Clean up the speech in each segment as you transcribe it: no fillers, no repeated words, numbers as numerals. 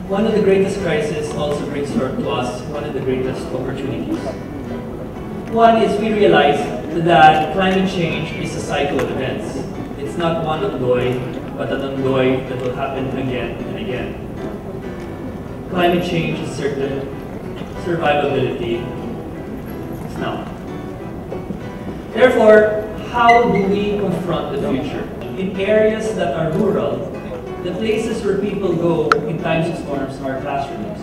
One of the greatest crises also brings to us one of the greatest opportunities. One is we realize that climate change is a cycle of events. It's not one ongoing, but an ongoing that will happen again and again. Climate change is certain, survivability is not. Therefore, how do we confront the future? In areas that are rural, the places where people go in times of storms are classrooms.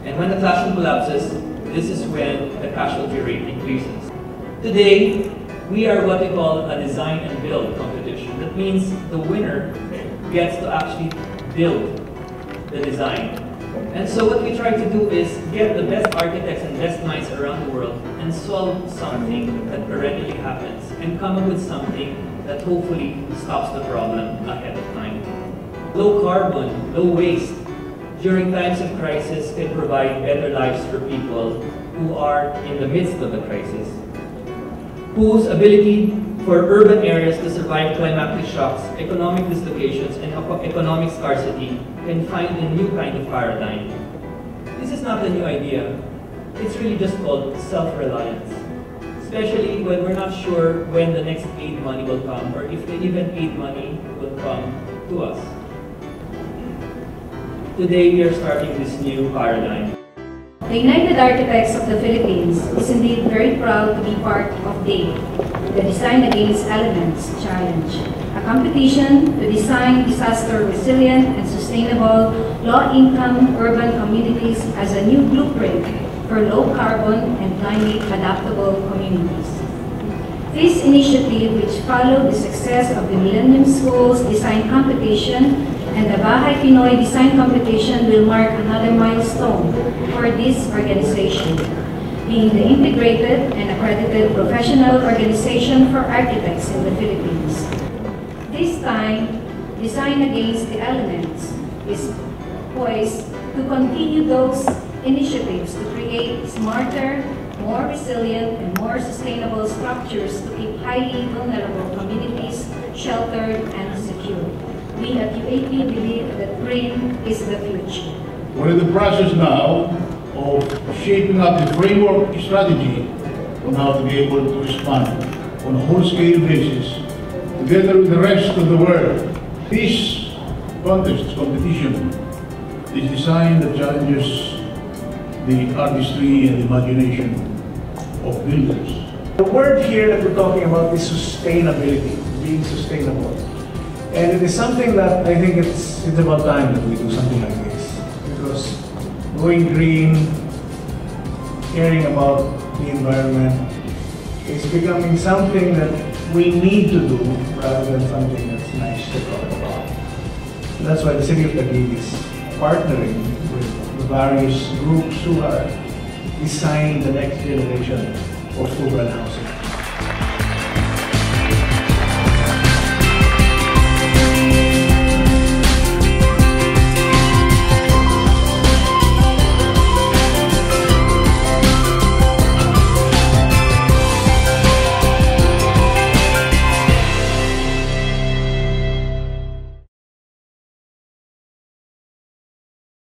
And when the classroom collapses, this is when the casualty rate increases. Today, we are what we call a design and build competition. That means the winner gets to actually build the design. And so what we try to do is get the best architects and best minds around the world and solve something that perennially happens and come up with something that hopefully stops the problem ahead of time. Low carbon, low waste, during times of crisis can provide better lives for people who are in the midst of the crisis, whose ability for urban areas to survive climatic shocks, economic dislocations, and economic scarcity can find a new kind of paradigm. This is not a new idea. It's really just called self-reliance, especially when we're not sure when the next aid money will come or if even aid money will come to us. Today, we are starting this new paradigm. The United Architects of the Philippines is indeed very proud to be part of DAtE, the Design Against Elements Challenge, a competition to design disaster-resilient and sustainable low-income urban communities as a new blueprint for low-carbon and climate-adaptable communities. This initiative, which followed the success of the Millennium Schools Design Competition and the Bahay Pinoy Design Competition, will mark another milestone for this organization, being the integrated and accredited professional organization for architects in the Philippines. This time, Design Against the Elements is poised to continue those initiatives to create smarter, more resilient, and more sustainable structures to keep highly vulnerable communities sheltered and secure. We at UAP believe that green is the future. We're in the process now of shaping up the framework strategy on how to be able to respond on a whole-scale basis together with the rest of the world. This contest, this competition, is designed that challenges the artistry and imagination of builders. The word here that we're talking about is sustainability, being sustainable. And it is something that I think it's about time that we do something like this. Because going green, caring about the environment, is becoming something that we need to do rather than something that's nice to talk about. And that's why the City of Taguig is partnering with the various groups who are designing the next generation of urban housing.